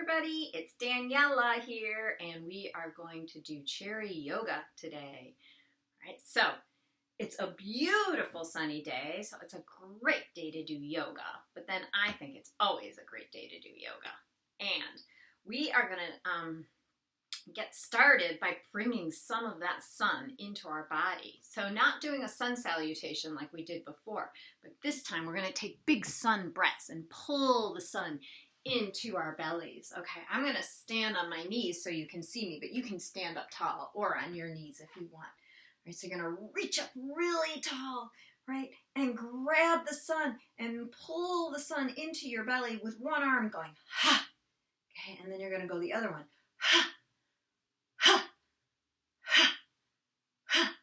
everybody, it's Daniela here, and we are going to do cherry yoga today. All right, so it's a beautiful sunny day, so it's a great day to do yoga, but then I think it's always a great day to do yoga. And we are going to get started by bringing some of that sun into our body. So not doing a sun salutation like we did before, but this time we're going to take big sun breaths and pull the sun into our bellies. Okay, I'm going to stand on my knees so you can see me, but you can stand up tall or on your knees if you want. All right, so you're going to reach up really tall, right, and grab the sun and pull the sun into your belly with one arm going, ha, okay, and then you're going to go the other one, ha, ha, ha, ha,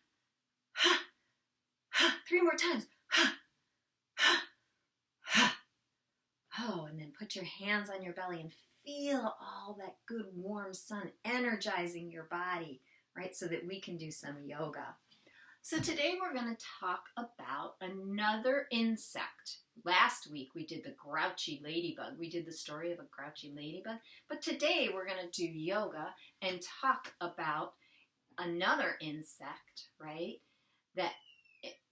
ha, ha, 3 more times, ha, ha, ha. Oh, and then put your hands on your belly and feel all that good warm sun energizing your body, right, so that we can do some yoga. So today we're going to talk about another insect. Last week we did the grouchy ladybug. We did the story of a grouchy ladybug. But today we're going to do yoga and talk about another insect, right, that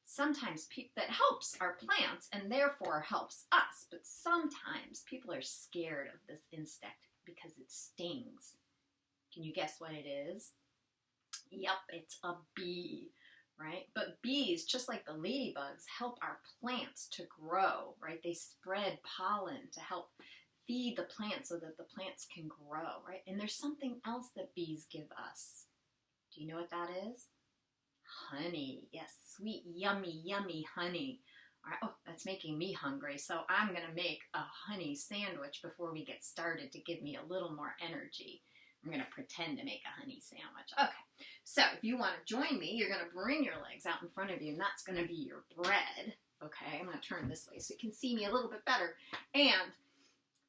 sometimes that helps our plants and therefore helps us, but sometimes people are scared of this insect because it stings. Can you guess what it is? Yep, it's a bee, right? But bees, just like the ladybugs, help our plants to grow, right? They spread pollen to help feed the plants so that the plants can grow, right? And there's something else that bees give us. Do you know what that is? Honey. Yes, sweet, yummy, yummy honey. All right. Oh, that's making me hungry. So I'm going to make a honey sandwich before we get started to give me a little more energy. I'm going to pretend to make a honey sandwich. Okay. So if you want to join me, you're going to bring your legs out in front of you, and that's going to be your bread. Okay. I'm going to turn this way so you can see me a little bit better. And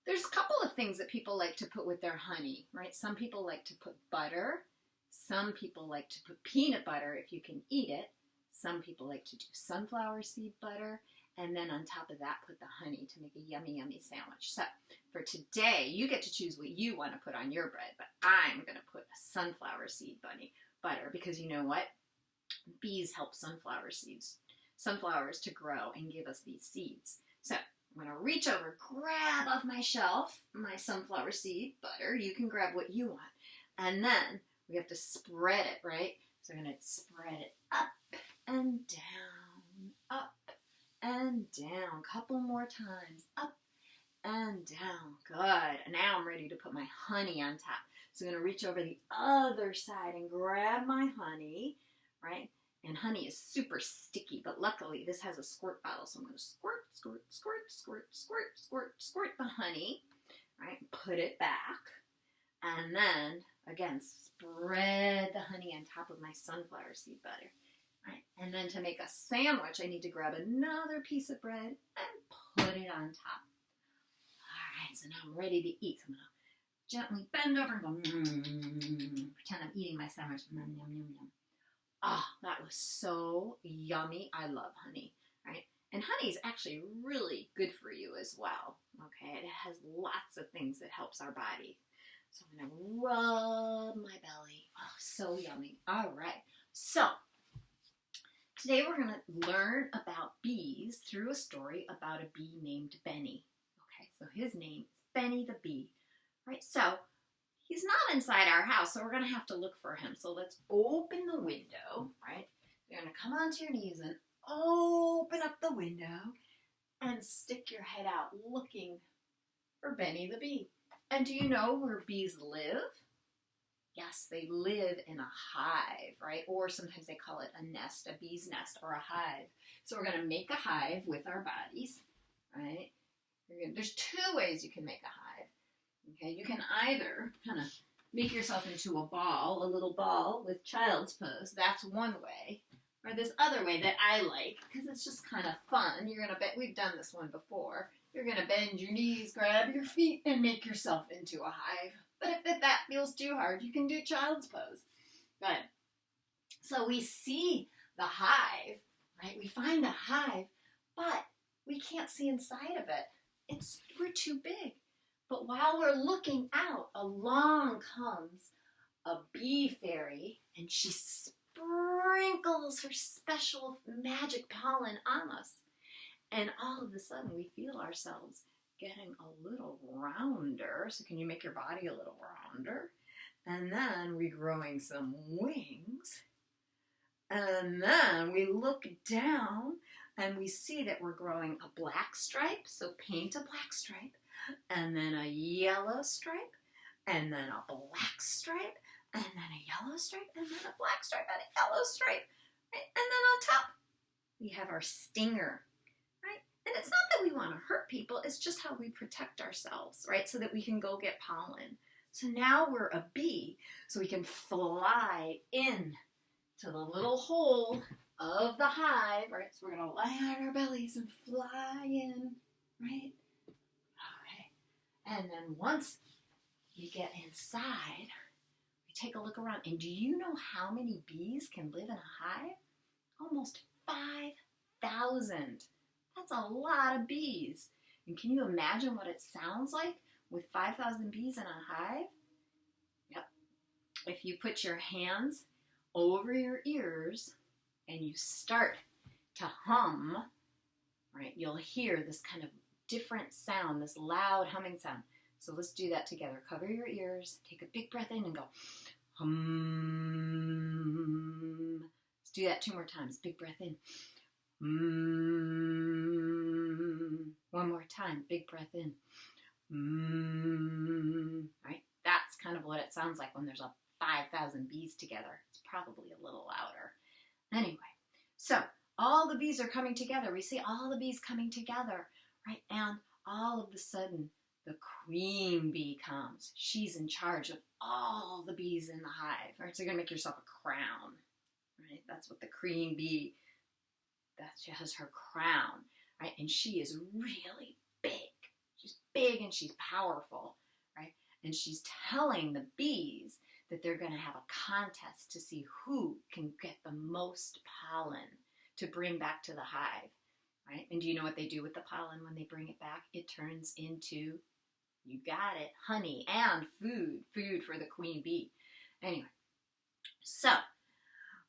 there's a couple of things that people like to put with their honey, right? Some people like to put butter. Some people like to put peanut butter if you can eat it. Some people like to do sunflower seed butter. And then on top of that, put the honey to make a yummy, yummy sandwich. So for today, you get to choose what you want to put on your bread. But I'm going to put a sunflower seed butter because you know what? Bees help sunflowers to grow and give us these seeds. So I'm going to reach over, grab off my shelf my sunflower seed butter. You can grab what you want. And then we have to spread it, right? So we're going to spread it up and down, up and down. Couple more times, up and down. Good. And now I'm ready to put my honey on top. So I'm going to reach over the other side and grab my honey, right? And honey is super sticky, but luckily this has a squirt bottle. So I'm going to squirt, squirt, squirt, squirt, squirt, squirt, squirt the honey, right? Put it back. And then, again, spread the honey on top of my sunflower seed butter. Right? And then to make a sandwich, I need to grab another piece of bread and put it on top. All right, so now I'm ready to eat. So I'm going to gently bend over and go, pretend I'm eating my sandwich. Yum, yum, yum, yum. Oh, that was so yummy. I love honey, right? And honey is actually really good for you as well, okay? It has lots of things that helps our body. So I'm going to rub my belly. Oh, so yummy. All right. So today we're going to learn about bees through a story about a bee named Benny. Okay, so his name is Benny the bee. Right, so he's not inside our house, so we're going to have to look for him. So let's open the window, right? You're going to come onto your knees and open up the window and stick your head out looking for Benny the bee. And do you know where bees live? Yes, they live in a hive, right? Or sometimes they call it a nest, a bee's nest, or a hive. So we're going to make a hive with our bodies, right? There's 2 ways you can make a hive. Okay, you can either kind of make yourself into a ball, a little ball with child's pose. That's one way. Or this other way that I like, because it's just kind of fun. You're going to bet we've done this one before. You're going to bend your knees, grab your feet, and make yourself into a hive. But if that feels too hard, you can do child's pose. Good. So we see the hive, right? We find the hive, but we can't see inside of it. We're too big. But while we're looking out, along comes a bee fairy, and she sprinkles her special magic pollen on us. And all of a sudden, we feel ourselves getting a little rounder. So can you make your body a little rounder? And then we're growing some wings. And then we look down and we see that we're growing a black stripe. So paint a black stripe. And then a yellow stripe. And then a black stripe. And then a yellow stripe. And then a black stripe and a yellow stripe. Right? And then on top, we have our stinger. Right? And it's not that we want to hurt people. It's just how we protect ourselves, right? So that we can go get pollen. So now we're a bee. So we can fly in to the little hole of the hive, right? So we're going to lie on our bellies and fly in, right? Okay. And then once you get inside, we take a look around. And do you know how many bees can live in a hive? Almost 5,000. That's a lot of bees. And can you imagine what it sounds like with 5,000 bees in a hive? Yep. If you put your hands over your ears and you start to hum, right, you'll hear this kind of different sound, this loud humming sound. So let's do that together. Cover your ears, take a big breath in and go hum. Let's do that 2 more times. Big breath in. One more time. Big breath in. Right? That's kind of what it sounds like when there's a 5,000 bees together. It's probably a little louder. Anyway, so all the bees are coming together. We see all the bees coming together, right? And all of a sudden, the queen bee comes. She's in charge of all the bees in the hive. Right? So you're going to make yourself a crown, right? That's what the queen bee, she has her crown, right? And she is really big. She's big and she's powerful, right? And she's telling the bees that they're going to have a contest to see who can get the most pollen to bring back to the hive, right? And do you know what they do with the pollen when they bring it back? It turns into, you got it, honey and food for the queen bee. Anyway, so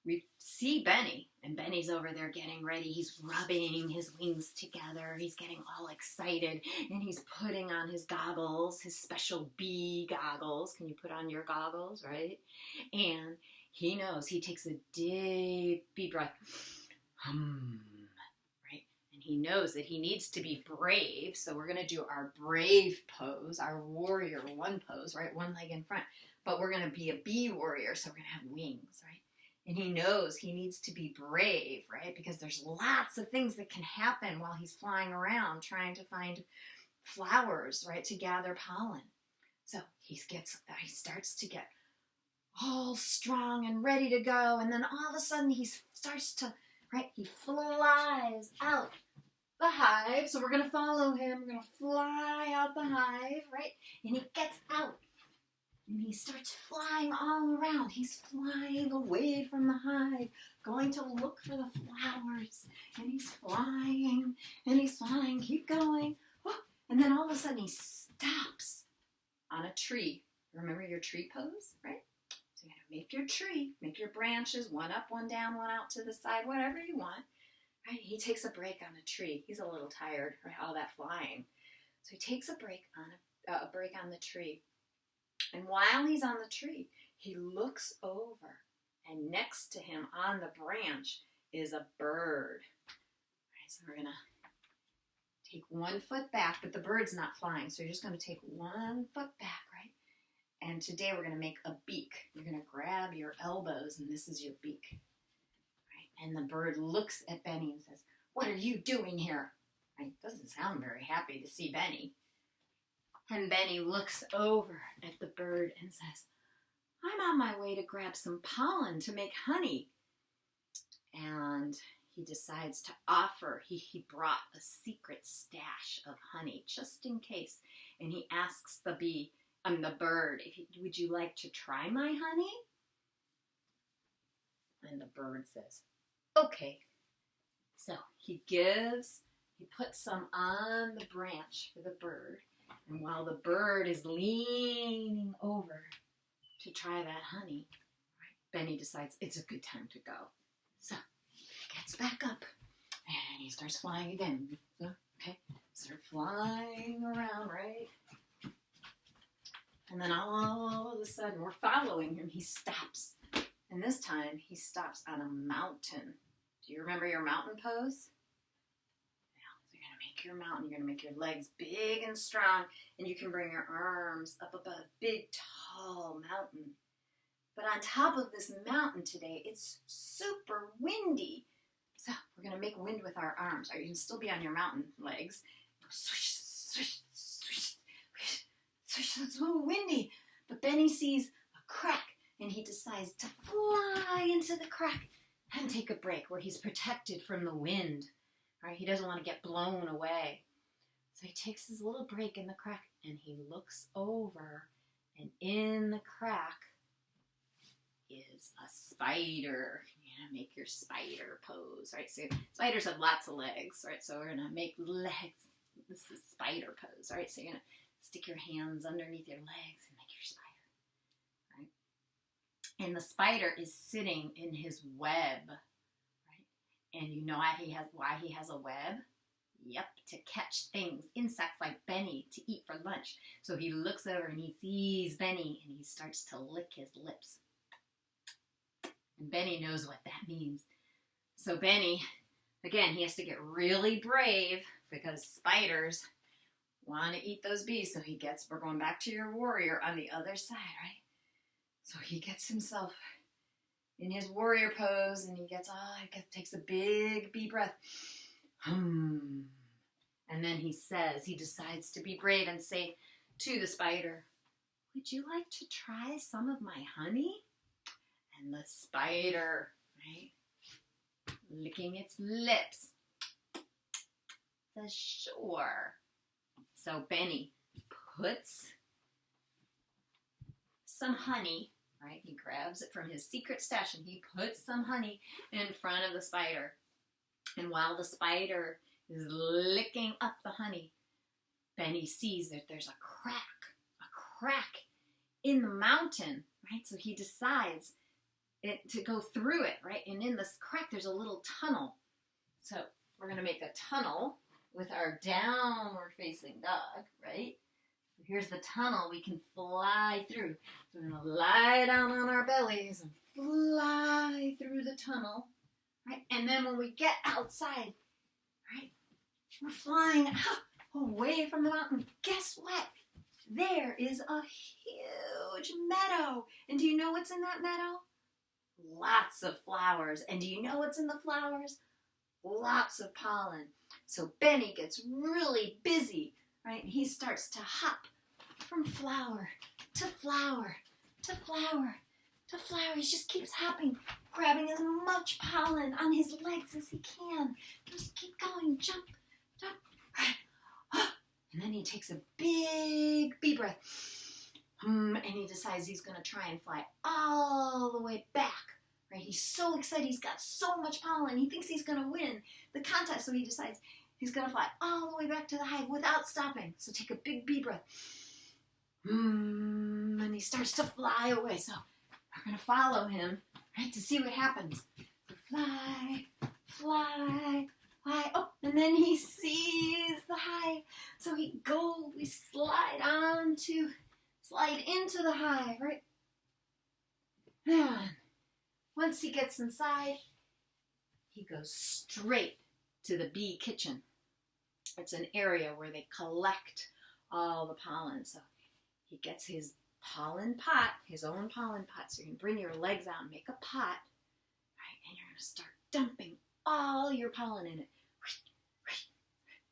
we see Benny, and Benny's over there getting ready. He's rubbing his wings together. He's getting all excited, and he's putting on his goggles, his special bee goggles. Can you put on your goggles, right? And he knows. He takes a deep breath. Right? And he knows that he needs to be brave, so we're going to do our brave pose, our warrior one pose, right? One leg in front. But we're going to be a bee warrior, so we're going to have wings, right? And he knows he needs to be brave, right? Because there's lots of things that can happen while he's flying around trying to find flowers, right, to gather pollen. So he starts to get all strong and ready to go. And then all of a sudden he starts to, right, he flies out the hive. So we're going to follow him. We're going to fly out the hive, right? And he gets out. And he starts flying all around. He's flying away from the hive, going to look for the flowers. And he's flying, keep going. Oh, and then all of a sudden he stops on a tree. Remember your tree pose, right? So you're going to make your tree, make your branches, one up, one down, one out to the side, whatever you want. Right? He takes a break on a tree. He's a little tired from all that flying. So he takes a break on the tree. And while he's on the tree, he looks over, and next to him on the branch is a bird. All right, so we're going to take 1 foot back, but the bird's not flying, so you're just going to take 1 foot back, right? And today we're going to make a beak. You're going to grab your elbows, and this is your beak. Right? And the bird looks at Benny and says, "What are you doing here?" Right? Doesn't sound very happy to see Benny. And Benny looks over at the bird and says, "I'm on my way to grab some pollen to make honey." And he decides to offer. He brought a secret stash of honey just in case. And he asks the bird, "Would you like to try my honey?" And the bird says, "Okay." So he puts some on the branch for the bird. And while the bird is leaning over to try that honey, Benny decides it's a good time to go. So he gets back up and he starts flying again. Okay, start flying around, right? And then all of a sudden, we're following him. He stops. And this time, he stops on a mountain. Do you remember your mountain pose? Yeah, so you're going to make your mountain. You're going to make your legs big and strong. And you can bring your arms up above a big, tall mountain. But on top of this mountain today, it's super windy. So we're going to make wind with our arms. Or you can still be on your mountain legs. Swish, swish, swish, swish, swish. It's so windy. But Benny sees a crack, and he decides to fly into the crack and take a break where he's protected from the wind. Right? He doesn't want to get blown away. So he takes his little break in the crack, and he looks over, and in the crack is a spider. You're going to make your spider pose, right? So spiders have lots of legs, right? So we're going to make legs. This is spider pose, right? So you're going to stick your hands underneath your legs and make your spider, right? And the spider is sitting in his web, right? And you know why he has a web? Yep, to catch things, insects like Benny, to eat for lunch. So he looks over and he sees Benny and he starts to lick his lips. And Benny knows what that means. So Benny, again, he has to get really brave because spiders want to eat those bees. So we're going back to your warrior on the other side, right? So he gets himself in his warrior pose and he takes a big bee breath. And then he decides to be brave and say to the spider, "Would you like to try some of my honey?" And the spider, right, licking its lips, says, "Sure." So Benny puts some honey, right? He grabs it from his secret stash and he puts some honey in front of the spider. And while the spider is licking up the honey, Benny sees that there's a crack in the mountain, right? So he decides to go through it, right? And in this crack, there's a little tunnel. So we're going to make a tunnel with our downward facing dog, right? Here's the tunnel we can fly through. So we're going to lie down on our bellies and fly through the tunnel, right? And then when we get outside, right, we're flying away from the mountain. Guess what? There is a huge meadow. And do you know what's in that meadow? Lots of flowers. And do you know what's in the flowers? Lots of pollen. So Benny gets really busy, right? He starts to hop from flower to flower to flower to flower. He just keeps hopping, grabbing as much pollen on his legs as he can. Just keep going. Jump, jump. And then he takes a big bee breath. And he decides he's going to try and fly all the way back. Right? He's so excited. He's got so much pollen. He thinks he's going to win the contest. So he decides he's going to fly all the way back to the hive without stopping. So take a big bee breath. And he starts to fly away. So we're going to follow him, right, to see what happens. So fly, fly, fly. Oh, and then he sees the hive. So we slide into the hive, right? And once he gets inside, he goes straight to the bee kitchen. It's an area where they collect all the pollen. So he gets his pollen pot, his own pollen pot. So you can bring your legs out and make a pot, right? And you're going to start dumping all your pollen in it.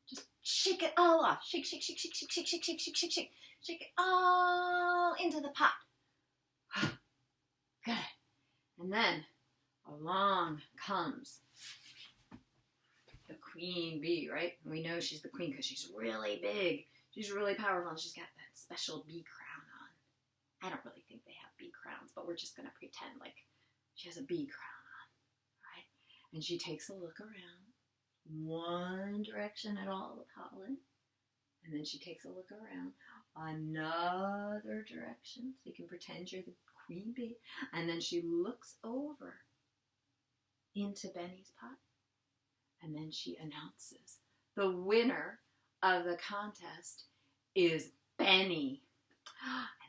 Just shake it all off. Shake, shake, shake, shake, shake, shake, shake, shake, shake, shake, shake. Shake it all into the pot. Good. And then along comes the queen bee, right? And we know she's the queen because she's really big. She's really powerful. And she's got that special bee crown on. I don't really think they have bee crowns, but we're just going to pretend like she has a bee crown on, right? And she takes a look around, one direction at all the pollen, And then she takes a look around. Another direction. So you can pretend you're the queen bee. And then she looks over into Benny's pot. And then she announces the winner of the contest is Benny.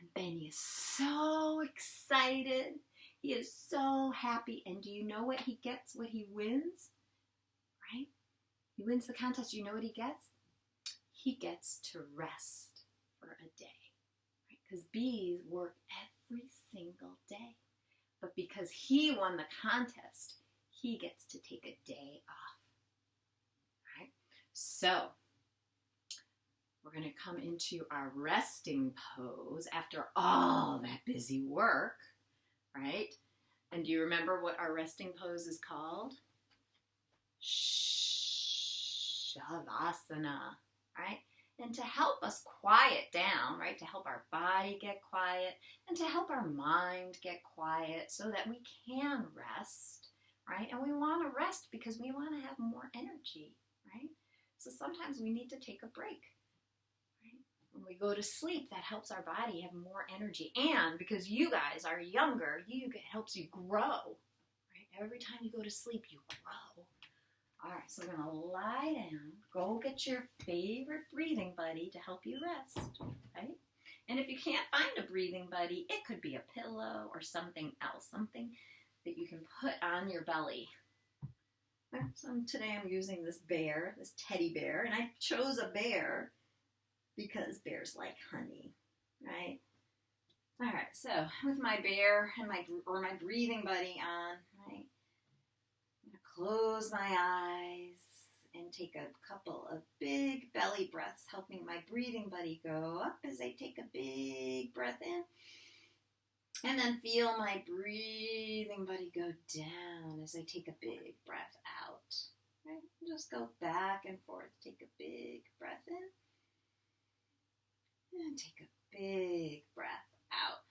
And Benny is so excited. He is so happy. And do you know what he gets, what he wins? Right? He wins the contest. You know what he gets? He gets to rest for a day. Right? Because bees work every single day. But because he won the contest, he gets to take a day off. Right? So, we're going to come into our resting pose after all that busy work, right? And do you remember what our resting pose is called? Shavasana, right? And to help us quiet down, right? To help our body get quiet and to help our mind get quiet so that we can rest, right? And we want to rest because we want to have more energy, right? So sometimes we need to take a break. When we go to sleep, that helps our body have more energy. And because you guys are younger, it helps you grow. Right? Every time you go to sleep, you grow. All right, so we're going to lie down. Go get your favorite breathing buddy to help you rest. Right? And if you can't find a breathing buddy, it could be a pillow or something else, something that you can put on your belly. So today I'm using this bear, this teddy bear, and I chose a bear because bears like honey, right? All right, so with my bear and my breathing buddy on, right? I'm gonna close my eyes and take a couple of big belly breaths, helping my breathing buddy go up as I take a big breath in. And then feel my breathing buddy go down as I take a big breath out. Right? Just go back and forth, take a big breath in. And take a big breath out.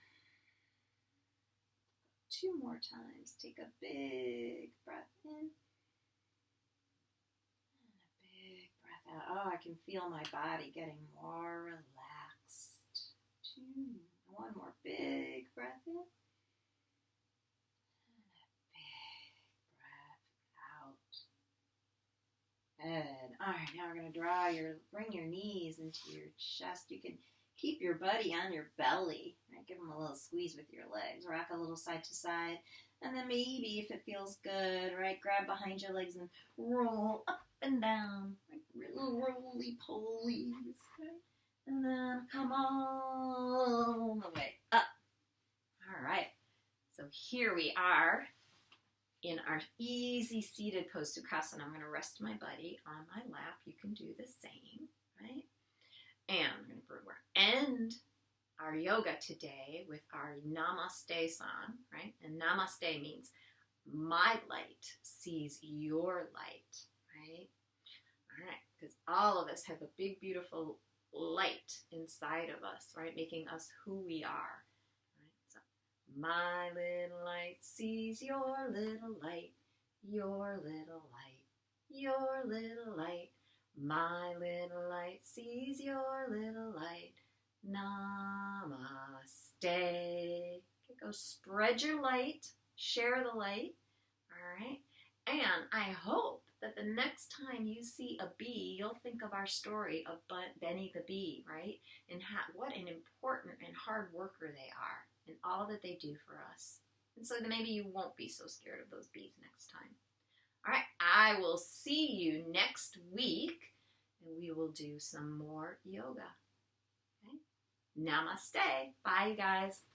2 more times. Take a big breath in. And a big breath out. Oh, I can feel my body getting more relaxed. 2. 1 more big breath in. And a big breath out. Good. All right, now we're going to bring your knees into your chest. You can keep your buddy on your belly. Right? Give him a little squeeze with your legs. Rock a little side to side. And then maybe, if it feels good, right, grab behind your legs and roll up and down. Like little roly-polies. Right? And then come all the way up. All right. So here we are in our easy seated pose Sukhasana. I'm going to rest my buddy on my lap. You can do the same, right? And we're going to end our yoga today with our Namaste song, right? And Namaste means my light sees your light, right? All right, because all of us have a big, beautiful light inside of us, right? Making us who we are, right? So, my little light sees your little light, your little light, your little light. My little light sees your little light. Namaste. Okay, go spread your light, share the light, all right? And I hope that the next time you see a bee, you'll think of our story of Benny the bee, right? And what an important and hard worker they are and all that they do for us. And so that maybe you won't be so scared of those bees next time. All right, I will see you next week, and we will do some more yoga. Okay? Namaste. Bye, you guys.